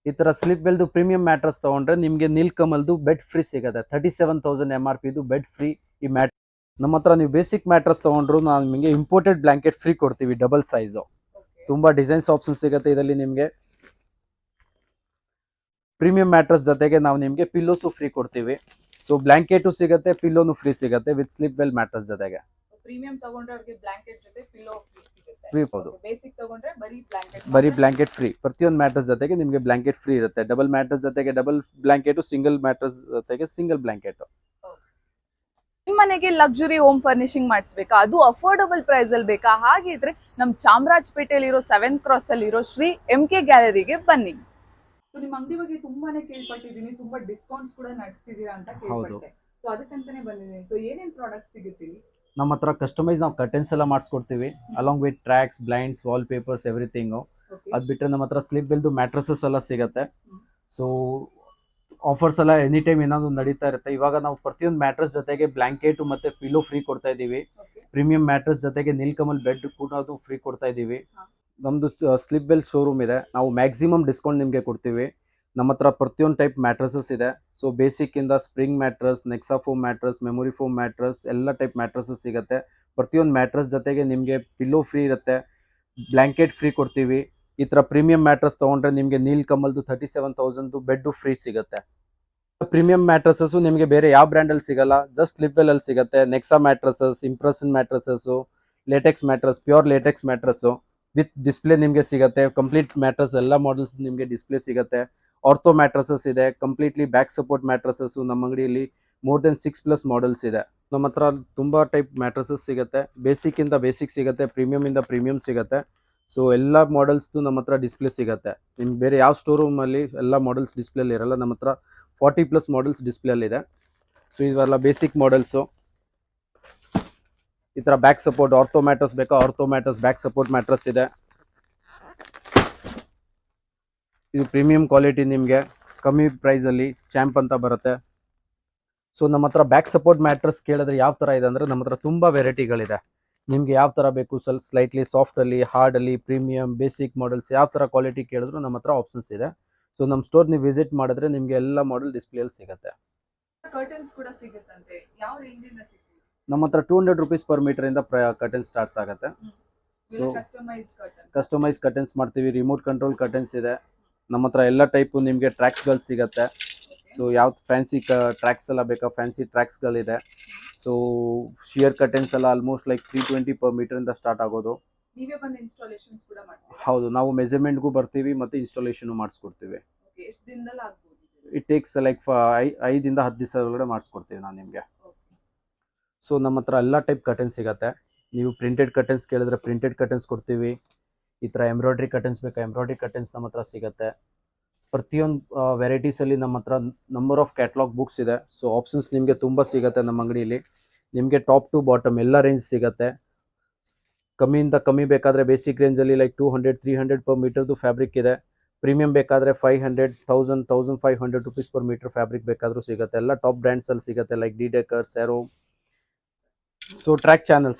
ಈ ತರ slip ವೆಲ್ದು premium mattress ತಗೊಂಡ್ರೆ ನಿಮಗೆ ನೀಲ್ಕಮಲ್ದು ಬೆಡ್ ಫ್ರೀ ಸಿಗುತ್ತೆ. 37,000 MRP ಇದು ಬೆಡ್ ಫ್ರೀ ಈ ಮ್ಯಾಟ್. ನಮ್ಮ ಹತ್ರ ನೀವು ಬೇಸಿಕ್ ಮ್ಯಾಟ್ರಸ್ ತಗೊಂಡ್ರು ನಾವು ನಿಮಗೆ ಇಂಪೋರ್ಟೆಡ್ ಬ್ಲಾಂಕೆಟ್ ಫ್ರೀ ಕೊಡ್ತೀವಿ, ಡಬಲ್ ಸೈಜು. ತುಂಬಾ ಡಿಸೈನ್ಸ್ ಆಪ್ಷನ್ ಸಿಗುತ್ತೆ ಇದರಲ್ಲಿ ನಿಮಗೆ. ಪ್ರೀಮಿಯಂ ಮ್ಯಾಟ್ರಸ್ ಜೊತೆಗೆ ನಾವು ನಿಮಗೆ ಪಿಲ್ಲೋಸು ಫ್ರೀ ಕೊಡ್ತೀವಿ. ಸೊ ಬ್ಲಾಂಕೆಟು ಸಿಗುತ್ತೆ, ಪಿಲ್ಲೋನು ಫ್ರೀ ಸಿಗುತ್ತೆ ವಿತ್ ಸ್ಲಿಪ್ ವೆಲ್ ಮ್ಯಾಟ್ರಸ್ ಜೊತೆಗೆ. ಪ್ರೀಮಿಯಂ ತಗೊಂಡ್ರೆ ಅವ್ರಿಗೆ ಬ್ಲಾಂಕೆಟ್ ಜೊತೆ ಪಿಲ್ಲೋ ಫ್ರೀ ಸಿಗುತ್ತೆ. ಫ್ರೀ ಹೌದು. ಬೇಸಿಕ್ ತಗೊಂಡ್ರೆ ಬರೀ ಬ್ಲಾಂಕೆಟ್ ಫ್ರೀ. ಪ್ರತಿಯೊಂದು ಮ್ಯಾಟ್ರಸ್ ಜೊತೆಗೆ ನಿಮಗೆ ಬ್ಲಾಂಕೆಟ್ ಫ್ರೀ ಇರುತ್ತೆ. ಡಬಲ್ ಮ್ಯಾಟ್ರಸ್ ಜೊತೆಗೆ ಡಬಲ್ ಬ್ಲಾಂಕೆಟ್, ಸಿಂಗಲ್ ಮ್ಯಾಟ್ರಸ್ ಜೊತೆಗೆ ಸಿಂಗಲ್ ಬ್ಲಾಂಕೆಟ್. ನಿಮ್ಮ ಮನೆಗೆ ಲಕ್ಸುರಿ ಹೋಮ್ ಫರ್ನಿಶಿಂಗ್ ಮಾಡಿಸ್ಬೇಕಾ, ಅದು ಅಫೋರ್ಡಬಲ್ ಪ್ರೈಸ್ ಅಲ್ಲಿ ಬೇಕಾ? ಹಾಗಿದ್ರೆ ನಮ್ಮ ಚಾಮರಾಜಪೇಟೆಯಲ್ಲಿ ಇರೋ 7th ಕ್ರಾಸ್ ಅಲ್ಲಿ ಇರೋ ಶ್ರೀ MK ಗ್ಯಾಲರಿಗೆ ಬನ್ನಿ. ಸೊ ನಿಮ್ಮ ಅಂಗಡಿ ಬಗ್ಗೆ ತುಂಬಾನೇ ಕೇಳ್ಪಟ್ಟಿದ್ದೀನಿ, ತುಂಬಾ ಡಿಸ್ಕೌಂಟ್ಸ್ ಕೂಡ ನಡೆಸ್ತಿದ್ದೀರಾ ಅಂತ ಕೇಳ್ಪಟ್ಟೆ. ಸೊ ಅದಕ್ಕಂತಾನೆ ಬಂದಿದ್ದೀನಿ. ಸೊ ಏನೇನ್ ಪ್ರಾಡಕ್ಟ್ ಸಿಗುತ್ತೆ ಇಲ್ಲಿ? ನಮ್ಮ ಹತ್ರ ಕಸ್ಟಮೈಸ್ ನಾವು ಕರ್ಟನ್ಸ್ ಎಲ್ಲ ಮಾಡಿಸ್ಕೊಡ್ತೀವಿ, along with tracks, blinds, wall papers, everything. ಅದು ಬಿಟ್ಟರೆ ನಮ್ಮ ಹತ್ರ ಸ್ಲಿಪ್ ವೆಲ್ದು ಮ್ಯಾಟ್ರಸಸ್ ಎಲ್ಲ ಸಿಗುತ್ತೆ. ಸೊ ಆಫರ್ಸ್ ಎಲ್ಲ ಎನಿ ಟೈಮ್ ಏನಾದ್ರು ನಡೀತಾ ಇರುತ್ತೆ. ಇವಾಗ ನಾವು ಪ್ರತಿಯೊಂದು ಮ್ಯಾಟ್ರಸ್ ಜೊತೆಗೆ ಬ್ಲಾಂಕೆಟ್ ಮತ್ತೆ ಪಿಲೋ ಫ್ರೀ ಕೊಡ್ತಾ ಇದ್ದೀವಿ. ಪ್ರೀಮಿಯಂ ಮ್ಯಾಟ್ರಸ್ ಜೊತೆಗೆ ನೀಲ್ಕಮಲ್ ಬೆಡ್ ಕೂಡ ಅದು ಫ್ರೀ ಕೊಡ್ತಾ ಇದ್ದೀವಿ. ನಮ್ದು ಸ್ಲಿಪ್ ವೆಲ್ ಶೋರೂಮ್ ಇದೆ, ನಾವು ಮ್ಯಾಕ್ಸಿಮಮ್ ಡಿಸ್ಕೌಂಟ್ ನಿಮಗೆ ಕೊಡ್ತೀವಿ. ನಮ್ಮ ಹತ್ರ ಪ್ರತಿಯೊಂದು ಟೈಪ್ ಮ್ಯಾಟ್ರಸಸ್ ಇದೆ. ಸೊ ಬೇಸಿಕ್ ಇಂದ ಸ್ಪ್ರಿಂಗ್ ಮ್ಯಾಟ್ರಸ್, ನೆಕ್ಸಾ foam mattress, memory foam mattress, ಎಲ್ಲ ಟೈಪ್ ಮ್ಯಾಟ್ರಸಸ್ ಸಿಗುತ್ತೆ. ಪ್ರತಿಯೊಂದು ಮ್ಯಾಟ್ರಸ್ ಜೊತೆಗೆ ನಿಮಗೆ ಪಿಲ್ಲೋ ಫ್ರೀ ಇರುತ್ತೆ, ಬ್ಲಾಂಕೆಟ್ ಫ್ರೀ ಕೊಡ್ತೀವಿ. ಈ ಥರ ಪ್ರೀಮಿಯಂ ಮ್ಯಾಟ್ರಸ್ ತೊಗೊಂಡ್ರೆ ನಿಮಗೆ ನೀಲ್ಕಮಲ್ದು 37,000 ಬೆಡ್ಡು ಫ್ರೀ ಸಿಗುತ್ತೆ. ಪ್ರೀಮಿಯಂ ಮ್ಯಾಟ್ರಸಸ್ ನಿಮಗೆ ಬೇರೆ ಯಾವ ಬ್ರ್ಯಾಂಡಲ್ಲಿ ಸಿಗಲ್ಲ, ಜಸ್ಟ್ ಸ್ಲಿಪ್ ವೆಲ್ ಅಲ್ಲಿ ಸಿಗುತ್ತೆ. Nexa mattresses, impression mattresses, latex mattress, pure latex mattress with display ನಿಮಗೆ ಸಿಗುತ್ತೆ. ಕಂಪ್ಲೀಟ್ ಮ್ಯಾಟ್ರಸ್ ಎಲ್ಲ ಮಾಡಲ್ಸ್ ನಿಮಗೆ ಡಿಸ್ಪ್ಲೇ ಸಿಗುತ್ತೆ. ಆರ್ಥೋ ಮ್ಯಾಟ್ರಸಸ್ ಇದೆ, ಕಂಪ್ಲೀಟ್ಲಿ ಬ್ಯಾಕ್ ಸಪೋರ್ಟ್ ಮ್ಯಾಟ್ರಸಸ್ಸು ನಮ್ಮ ಅಂಗಡಿಯಲ್ಲಿ ಮೋರ್ ದೆನ್ 6+ ಮಾಡೆಲ್ಸ್ ಇದೆ. ನಮ್ಮ ಹತ್ರ ತುಂಬ ಟೈಪ್ ಮ್ಯಾಟ್ರಸಸ್ ಸಿಗುತ್ತೆ. ಬೇಸಿಕ್ ಇಂದ ಬೇಸಿಕ್ ಸಿಗುತ್ತೆ, ಪ್ರೀಮಿಯಂ ಇಂದ ಪ್ರೀಮಿಯಂ ಸಿಗುತ್ತೆ. ಸೊ ಎಲ್ಲ ಮಾಡೆಲ್ಸ್ದು ನಮ್ಮ ಹತ್ರ ಡಿಸ್ಪ್ಲೇ ಸಿಗುತ್ತೆ. ನಿಮ್ಗೆ ಬೇರೆ ಯಾವ ಸ್ಟೋರೂಮಲ್ಲಿ ಎಲ್ಲ ಮಾಡೆಲ್ಸ್ ಡಿಸ್ಪ್ಲೇಲಿ ಇರಲ್ಲ, ನಮ್ಮ ಹತ್ರ 40+ ಮಾಡೆಲ್ಸ್ ಡಿಸ್ಪ್ಲೇಲಿದೆ. ಸೊ ಇವೆಲ್ಲ ಬೇಸಿಕ್ ಮಾಡೆಲ್ಸು. ಈ ಥರ ಬ್ಯಾಕ್ ಸಪೋರ್ಟ್ ಆರ್ಥೋ ಮ್ಯಾಟ್ರಸ್ ಬೇಕಾ, ortho mattress back support mattress ಇದೆ. ಇದು ಪ್ರೀಮಿಯಂ ಕ್ವಾಲಿಟಿ, ನಿಮಗೆ ಕಮ್ಮಿ ಪ್ರೈಸಲ್ಲಿ ಚಾಂಪ್ ಅಂತ ಬರುತ್ತೆ. ಸೊ ನಮ್ಮ ಹತ್ರ ಬ್ಯಾಕ್ ಸಪೋರ್ಟ್ ಮ್ಯಾಟ್ರಸ್ ಕೇಳಿದ್ರೆ ಯಾವ ಥರ ಇದೆ ಅಂದರೆ, ನಮ್ಮ ಹತ್ರ ತುಂಬ ವೆರೈಟಿಗಳಿದೆ. ನಿಮಗೆ ಯಾವ ಥರ ಬೇಕು, ಸ್ವಲ್ಪ ಸ್ಲೈಟ್ಲಿ ಸಾಫ್ಟಲ್ಲಿ, ಹಾರ್ಡಲ್ಲಿ, ಪ್ರೀಮಿಯಂ, ಬೇಸಿಕ್ ಮಾಡೆಲ್ಸ್, ಯಾವ ಥರ ಕ್ವಾಲಿಟಿ ಕೇಳಿದ್ರು ನಮ್ಮ ಹತ್ರ ಆಪ್ಷನ್ಸ್ ಇದೆ. ಸೊ ನಮ್ಮ ಸ್ಟೋರ್ ನೀವು ವಿಸಿಟ್ ಮಾಡಿದ್ರೆ ನಿಮಗೆ ಎಲ್ಲ ಮಾಡೆಲ್ ಡಿಸ್ಪ್ಲೇಯಲ್ಲಿ ಸಿಗುತ್ತೆ. ಕರ್ಟನ್ಸ್ ಕೂಡ ಸಿಗುತ್ತಂತೆ, ಯಾವ ರೇಂಜ್ ಇಂದ ಸಿಗುತ್ತೆ? ನಮ್ಮ ಹತ್ರ 200 ರೂಪೀಸ್ ಪರ್ ಮೀಟರ್ ಇಂದ ಕರ್ಟನ್ ಸ್ಟಾರ್ಟ್ಸ್ ಆಗುತ್ತೆ. ಸೊ ಕಸ್ಟಮೈಸ್ ಕರ್ಟನ್ಸ್ ಮಾಡ್ತೀವಿ, ರಿಮೋಟ್ ಕಂಟ್ರೋಲ್ ಕರ್ಟನ್ಸ್ ಇದೆ ನಮ್ಮ ಹತ್ರ. ಎಲ್ಲ ಟೈಪು ನಿಮಗೆ ಟ್ರ್ಯಾಕ್ಸ್ಗಳು ಸಿಗುತ್ತೆ. ಸೊ ಯಾವ್ದು ಫ್ಯಾನ್ಸಿ ಟ್ರ್ಯಾಕ್ಸ್ ಎಲ್ಲ ಬೇಕಾ, ಫ್ಯಾನ್ಸಿ ಟ್ರ್ಯಾಕ್ಸ್ಗಳಿದೆ. ಸೊ ಶಿಯರ್ ಕರ್ಟನ್ಸ್ ಎಲ್ಲ ಆಲ್ಮೋಸ್ಟ್ ಲೈಕ್ 320 ಪರ್ ಮೀಟರ್ ಇಂದ ಸ್ಟಾರ್ಟ್ ಆಗೋದು. ನೀವೇ ಬಂದು ಇನ್ಸ್ಟಾಲೇಷನ್ಸ್ ಕೂಡ ಮಾಡ್ತೀರಾ? ಹೌದು, ನಾವು ಮೆಜರ್ಮೆಂಟ್ಗೂ ಬರ್ತೀವಿ ಮತ್ತು ಇನ್ಸ್ಟಾಲೇಷನ್ ಮಾಡಿಸ್ಕೊಡ್ತೀವಿ. ಎಷ್ಟು ದಿನದಲ್ಲಿ ಆಗ್ಬೋದು? ಇಟ್ ಟೇಕ್ಸ್ ಲೈಕ್ 5 ಇಂದ 10 ದಿವಸ ಒಳಗಡೆ ಮಾಡಿಸ್ಕೊಡ್ತೀವಿ ನಾನು ನಿಮಗೆ. ಸೊ ನಮ್ಮ ಹತ್ರ ಎಲ್ಲ ಟೈಪ್ ಕರ್ಟನ್ಸ್ ಸಿಗುತ್ತೆ. ನೀವು ಪ್ರಿಂಟೆಡ್ ಕರ್ಟನ್ಸ್ ಕೇಳಿದ್ರೆ ಪ್ರಿಂಟೆಡ್ ಕರ್ಟನ್ಸ್ ಕೊಡ್ತೀವಿ. ಈ ಥರ ಎಂಬ್ರಾಯ್ಡ್ರಿ ಕರ್ಟನ್ಸ್ ಬೇಕಾ, ಎಂಬ್ರಾಯ್ಡ್ರಿ ಕರ್ಟನ್ಸ್ ನಮ್ಮ ಹತ್ರ ಸಿಗುತ್ತೆ. ಪ್ರತಿಯೊಂದು ವೆರೈಟೀಸಲ್ಲಿ ನಮ್ಮ ಹತ್ರ ನಂಬರ್ ಆಫ್ ಕ್ಯಾಟ್ಲಾಗ್ ಬುಕ್ಸ್ ಇದೆ. ಸೊ ಆಪ್ಷನ್ಸ್ ನಿಮಗೆ ತುಂಬ ಸಿಗುತ್ತೆ ನಮ್ಮ ಅಂಗಡಿಯಲ್ಲಿ. ನಿಮಗೆ ಟಾಪ್ ಟು ಬಾಟಮ್ ಎಲ್ಲ ರೇಂಜ್ ಸಿಗುತ್ತೆ. ಕಮ್ಮಿಯಿಂದ ಕಮ್ಮಿ ಬೇಕಾದರೆ ಬೇಸಿಕ್ ರೇಂಜಲ್ಲಿ ಲೈಕ್ 200, 300 ಪರ್ ಮೀಟರ್ದು ಫ್ಯಾಬ್ರಿಕ್ ಇದೆ. ಪ್ರೀಮಿಯಂ ಬೇಕಾದರೆ 500, 1000, 1500 ರೂಪೀಸ್ ಪರ್ ಮೀಟರ್ ಫ್ಯಾಬ್ರಿಕ್ ಬೇಕಾದರೂ ಸಿಗುತ್ತೆ. ಎಲ್ಲ ಟಾಪ್ ಬ್ರ್ಯಾಂಡ್ಸಲ್ಲಿ ಸಿಗುತ್ತೆ, ಲೈಕ್ ಡಿ ಡೆಕರ್, ಸ್ಯಾರೋ. ಸೊ ಟ್ರ್ಯಾಕ್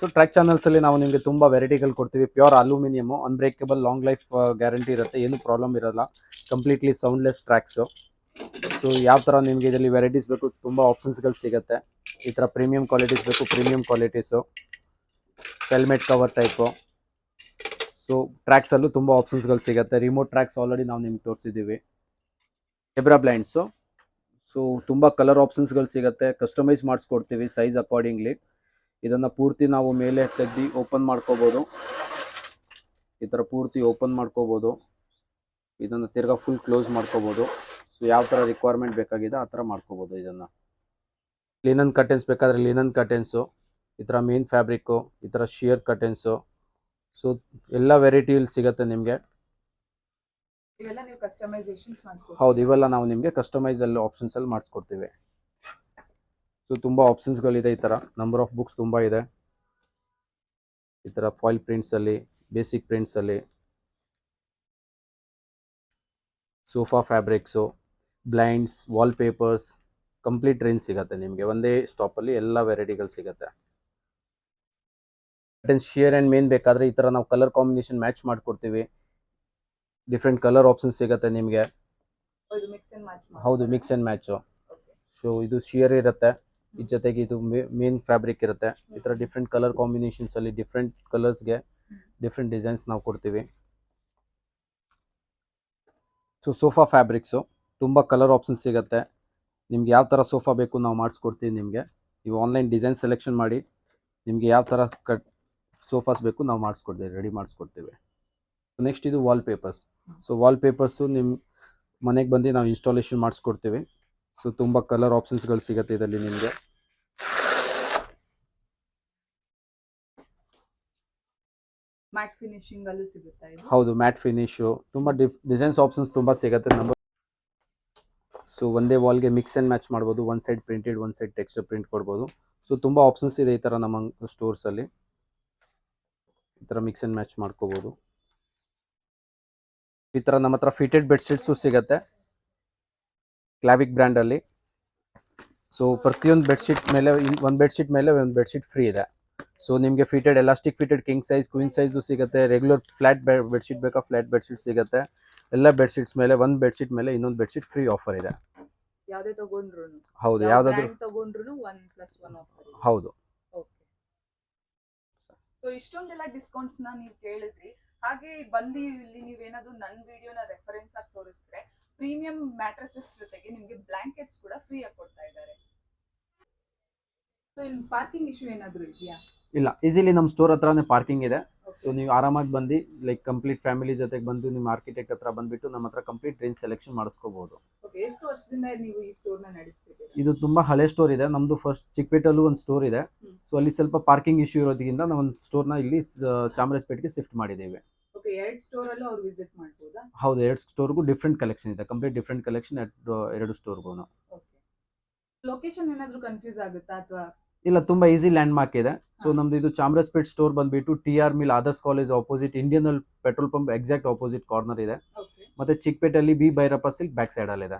ಚಾನಲ್ಸಲ್ಲಿ ನಾವು ನಿಮಗೆ ತುಂಬ ವೆರೈಟಿಗಳು ಕೊಡ್ತೀವಿ. Pure aluminium, unbreakable, long life guarantee ಇರುತ್ತೆ, ಏನು ಪ್ರಾಬ್ಲಮ್ ಇರೋಲ್ಲ. Completely soundless tracks. ಸೊ ಯಾವ ಥರ ನಿಮಗೆ ಇದರಲ್ಲಿ ವೆರೈಟೀಸ್ ಬೇಕು, ತುಂಬ ಆಪ್ಷನ್ಸ್ಗಳು ಸಿಗುತ್ತೆ. ಈ ಥರ ಪ್ರೀಮಿಯಂ ಕ್ವಾಲಿಟೀಸ್ ಬೇಕು, premium qualities, helmet cover type. So ಟ್ರ್ಯಾಕ್ಸಲ್ಲೂ ತುಂಬ ಆಪ್ಷನ್ಸ್ಗಳು ಸಿಗುತ್ತೆ. ರಿಮೋಟ್ ಟ್ರ್ಯಾಕ್ಸ್ ಆಲ್ರೆಡಿ ನಾವು ನಿಮ್ಗೆ ತೋರಿಸಿದ್ದೀವಿ. Zebra blinds. ಸೊ ತುಂಬ ಕಲರ್ ಆಪ್ಷನ್ಸ್ಗಳು ಸಿಗುತ್ತೆ, ಕಸ್ಟಮೈಸ್ ಮಾಡಿಸ್ಕೊಡ್ತೀವಿ ಸೈಜ್ ಅಕಾರ್ಡಿಂಗ್ಲಿ. ಇದನ್ನು ಪೂರ್ತಿ ನಾವು ಮೇಲೆ ತೆಗ್ದು ಓಪನ್ ಮಾಡ್ಕೋಬೋದು. ಈ ಥರ ಪೂರ್ತಿ ಓಪನ್ ಮಾಡ್ಕೋಬೋದು. ಇದನ್ನು ತಿರ್ಗಾ ಫುಲ್ ಕ್ಲೋಸ್ ಮಾಡ್ಕೋಬೋದು. ಸೊ ಯಾವ ಥರ ರಿಕ್ವೈರ್ಮೆಂಟ್ ಬೇಕಾಗಿದೆ ಆ ಥರ ಮಾಡ್ಕೋಬೋದು. ಇದನ್ನು ಲಿನನ್ ಕರ್ಟನ್ಸ್ ಬೇಕಾದರೆ ಲಿನನ್ ಕರ್ಟನ್ಸು, ಈ ಥರ ಮೇನ್ ಫ್ಯಾಬ್ರಿಕ್ಕು, ಈ ಥರ ಶಿಯರ್ ಕರ್ಟನ್ಸು. ಸೊ ಎಲ್ಲ ವೆರೈಟಿಯಲ್ಲಿ ಸಿಗುತ್ತೆ ನಿಮಗೆ. ಇವೆಲ್ಲ ನೀವು ಕಸ್ಟಮೈಸೇಷನ್ಸ್ ಮಾಡ್ತೀರಾ? ಹೌದು, ಇವೆಲ್ಲ ನಾವು ನಿಮಗೆ ಕಸ್ಟಮೈಸಲ್ಲಿ ಆಪ್ಷನ್ಸಲ್ಲಿ ಮಾಡಿಸ್ಕೊಡ್ತೀವಿ. ಸೊ ತುಂಬ ಆಪ್ಷನ್ಸ್ಗಳಿದೆ. ಈ ಥರ ನಂಬರ್ ಆಫ್ ಬುಕ್ಸ್ ತುಂಬ ಇದೆ. ಈ ಥರ ಫಾಯಿಲ್ ಪ್ರಿಂಟ್ಸಲ್ಲಿ, ಬೇಸಿಕ್ ಪ್ರಿಂಟ್ಸಲ್ಲಿ, sofa fabrics, blinds, wall papers, complete range ಸಿಗುತ್ತೆ ನಿಮಗೆ. ಒಂದೇ ಸ್ಟಾಪಲ್ಲಿ ಎಲ್ಲ ವೆರೈಟಿಗಳು ಸಿಗುತ್ತೆ. ಶಿಯರ್ ಆ್ಯಂಡ್ ಮೇನ್ ಬೇಕಾದರೆ ಈ ಥರ ನಾವು ಕಲರ್ ಕಾಂಬಿನೇಷನ್ ಮ್ಯಾಚ್ ಮಾಡಿಕೊಡ್ತೀವಿ. ಡಿಫ್ರೆಂಟ್ ಕಲರ್ ಆಪ್ಷನ್ಸ್ ಸಿಗುತ್ತೆ ನಿಮಗೆ. ಇದು ಮಿಕ್ಸ್ ಅಂಡ್ ಮ್ಯಾಚ್ ಹೌದು mix and match. Okay so ಇದು ಶಿಯರ್ ಇರುತ್ತೆ, ಇದ್ರ ಜೊತೆಗೆ ಇದು ಮೇನ್ ಫ್ಯಾಬ್ರಿಕ್ ಇರುತ್ತೆ. ಈ ಥರ ಡಿಫ್ರೆಂಟ್ ಕಲರ್ ಕಾಂಬಿನೇಷನ್ಸ್ ಅಲ್ಲಿ ಡಿಫ್ರೆಂಟ್ ಕಲರ್ಸ್ಗೆ ಡಿಫ್ರೆಂಟ್ ಡಿಸೈನ್ಸ್ ನಾವು ಕೊಡ್ತೀವಿ. ಸೊ ಸೋಫಾ ಫ್ಯಾಬ್ರಿಕ್ಸು ತುಂಬ ಕಲರ್ ಆಪ್ಷನ್ಸ್ ಸಿಗುತ್ತೆ. ನಿಮ್ಗೆ ಯಾವ ಥರ ಸೋಫಾ ಬೇಕು ನಾವು ಮಾಡಿಸ್ಕೊಡ್ತೀವಿ ನಿಮಗೆ. ನೀವು ಆನ್ಲೈನ್ ಡಿಸೈನ್ ಸೆಲೆಕ್ಷನ್ ಮಾಡಿ ನಿಮಗೆ ಯಾವ ಥರ ಸೋಫಾಸ್ ಬೇಕು ನಾವು ಮಾಡಿಸ್ಕೊಡ್ತೀವಿ, ರೆಡಿ ಮಾಡಿಸ್ಕೊಡ್ತೀವಿ. ನೆಕ್ಸ್ಟ್ ಇದು wall papers. So wall papers ನಿಮ್ಮ ಮನೆಗೆ ಬಂದು ನಾವು ಇನ್ಸ್ಟಾಲೇಷನ್ ಮಾಡಿಸ್ಕೊಡ್ತೀವಿ. ಸೊ ತುಂಬ ಕಲರ್ ಆಪ್ಷನ್ಸ್ಗಳು ಸಿಗುತ್ತೆ ಇದರಲ್ಲಿ ನಿಮಗೆ. ಮ್ಯಾಟ್ ಫಿನಿಶಿಂಗ್ ಅಲ್ಲೂ ಸಿಗುತ್ತಾ ಇದು? ಹೌದು ಮ್ಯಾಟ್ ಫಿನಿಶು ತುಂಬ ಡಿಸೈನ್ಸ್ ಆಪ್ಷನ್ಸ್ ತುಂಬ ಸಿಗುತ್ತೆ ನಮ್ಮ. ಸೊ ಒಂದೇ ವಾಲ್ಗೆ ಮಿಕ್ಸ್ ಆ್ಯಂಡ್ ಮ್ಯಾಚ್ ಮಾಡ್ಬೋದು. ಒಂದು ಸೈಡ್ ಪ್ರಿಂಟೆಡ್, ಒಂದು ಸೈಡ್ ಟೆಕ್ಸ್ಚರ್ ಪ್ರಿಂಟ್ ಕೊಡ್ಬೋದು. ಸೊ ತುಂಬ ಆಪ್ಷನ್ಸ್ ಇದೆ ಈ ಥರ ನಮ್ಮ ಸ್ಟೋರ್ಸಲ್ಲಿ. ಈ ಥರ ಮಿಕ್ಸ್ ಆ್ಯಂಡ್ ಮ್ಯಾಚ್ ಮಾಡ್ಕೋಬೋದು. ಈ ಥರ ನಮ್ಮ ಹತ್ರ ಫಿಟೆಡ್ ಬೆಡ್ಶೀಟ್ಸು ಸಿಗುತ್ತೆ ಕ್ಲಾವಿಕ್ ಬ್ರ್ಯಾಂಡಲ್ಲಿ. ಸೊ ಪ್ರತಿಯೊಂದು ಬೆಡ್ಶೀಟ್ ಮೇಲೆ ಒಂದು ಬೆಡ್ಶೀಟ್ ಮೇಲೆ ಒಂದು ಬೆಡ್ಶೀಟ್ ಫ್ರೀ ಇದೆ. ಸೊ ನಿಮಗೆ fitted elastic fitted king size queen size ಸಿಗುತ್ತೆ. ರೆಗ್ಯುಲರ್ ಫ್ಲಾಟ್ ಬೆಡ್ಶೀಟ್ ಬೇಕಾ ಫ್ಲಾಟ್ ಬೆಡ್ಶೀಟ್ ಸಿಗುತ್ತೆ. ಎಲ್ಲ ಬೆಡ್ಶೀಟ್ಸ್ ಮೇಲೆ ಒಂದು ಬೆಡ್ಶೀಟ್ ಮೇಲೆ ಇನ್ನೊಂದು ಬೆಡ್ಶೀಟ್ ಫ್ರೀ ಆಫರ್ ಇದೆ. ಯಾವುದೇ ತಗೊಂಡ್ರು? ಹೌದು ಯಾವುದಾದ್ರೂ ತಗೊಂಡ್ರು 1+1 ಆಫರ್. ಹೌದು. ಓಕೆ. ಸೊ ಇಷ್ಟೊಂದೆಲ್ಲ ಡಿಸ್ಕೌಂಟ್ಸ್ ನ ನೀವು ಕೇಳಿದ್ರಿ. ಹಾಗೆ ಬಂದು ಇಲ್ಲಿ ನೀವೇನಾದ್ರೂ ನನ್ನ ವಿಡಿಯೋನ ರೆಫರೆನ್ಸ್ ಆಗಿ ತೋರಿಸಿದ್ರೆ ಪ್ರೀಮಿಯಂ ಮ್ಯಾಟ್ರಸಸ್ ಜೊತೆಗೆ ನಿಮಗೆ ಬ್ಲಾಂಕೆಟ್ಸ್ ಕೂಡ ಫ್ರೀ ಆಗಿ ಕೊಡ್ತಾ ಇದ್ದಾರೆ. ಸೊ ಇಲ್ಲಿ ಪಾರ್ಕಿಂಗ್ ಇಶ್ಯೂ ಏನಾದರೂ ಇದೆಯಾ? ಇಲ್ಲ, ಈಸಿಲಿ ನಮ್ಮ ಸ್ಟೋರ್ ಹತ್ರನೇ ಪಾರ್ಕಿಂಗ್ ಇದೆ. Okay. ಸೊ ನೀವು ಆರಾಮಾಗಿ ಬಂದು ಲೈಕ್ ಕಂಪ್ಲೀಟ್ ಫ್ಯಾಮಿಲಿ ಜೊತೆಗೆ ಬಂದು ನಿಮ್ಮ ಆರ್ಕಿಟೆಕ್ಟ್ ಹತ್ರ ಬಂದುಬಿಟ್ಟು ನಮ್ಮ ಹತ್ರ ಕಂಪ್ಲೀಟ್ ರೇಂಜ್ ಸೆಲೆಕ್ಷನ್ ಮಾಡಿಸ್ಕೋಬಹುದು. ಓಕೆ. ಎಷ್ಟು ವರ್ಷದಿಂದ ನೀವು ಈ ಸ್ಟೋರ್ನ ನಡೆಸ್ತಿದ್ದೀರಾ? ಇದು ತುಂಬ ಹಳೆ ಸ್ಟೋರ್ ಇದೆ ನಮ್ಮದು. ಫಸ್ಟ್ ಚಿಕ್ಕಪೇಟಲ್ಲೂ ಒಂದು ಸ್ಟೋರ್ ಇದೆ. ಸೊ ಅಲ್ಲಿ ಸ್ವಲ್ಪ ಪಾರ್ಕಿಂಗ್ ಇಶ್ಯೂ ಇರೋದ್ರಿಂದ ನಾವು ಒಂದು ಸ್ಟೋರ್ನ ಇಲ್ಲಿ ಚಾಮರಾಜಪೇಟೆಗೆ ಶಿಫ್ಟ್ ಮಾಡಿದ್ದೀವಿ. ಓಕೆ. 2 ಸ್ಟೋರ್ ಅಲ್ಲೂ ಅವ್ರು ವಿಸಿಟ್ ಮಾಡ್ಬೋದಾ? ಹೌದು, 2 ಸ್ಟೋರ್ಗೂ ಡಿಫ್ರೆಂಟ್ ಕಲೆಕ್ಷನ್ ಇದೆ. ಕಂಪ್ಲೀಟ್ ಡಿಫ್ರೆಂಟ್ ಕಲೆಕ್ಷನ್ 2 ಸ್ಟೋರ್ಗೂ. ಓಕೆ. ಲೊಕೇಶನ್ ಏನಾದರೂ ಕನ್ಫ್ಯೂಸ್ ಆಗುತ್ತಾ ಅಥವಾ? ಇಲ್ಲ, ತುಂಬ ಈಸಿ ಲ್ಯಾಂಡ್ ಮಾರ್ಕ್ ಇದೆ. ಸೊ ನಮ್ದು ಇದು ಚಾಮರಾಜಪೇಟೆ ಸ್ಟೋರ್ ಬಂದ್ಬಿಟ್ಟು TR mill Adarsh college opposite Indian oil petrol pump exact opposite corner ಇದೆ. ಓಕೆ. ಮತ್ತೆ ಚಿಕ್ಕಪೇಟೆಯಲ್ಲಿ B Bhairappa silk back side ಅಲ್ಲಿ ಇದೆ.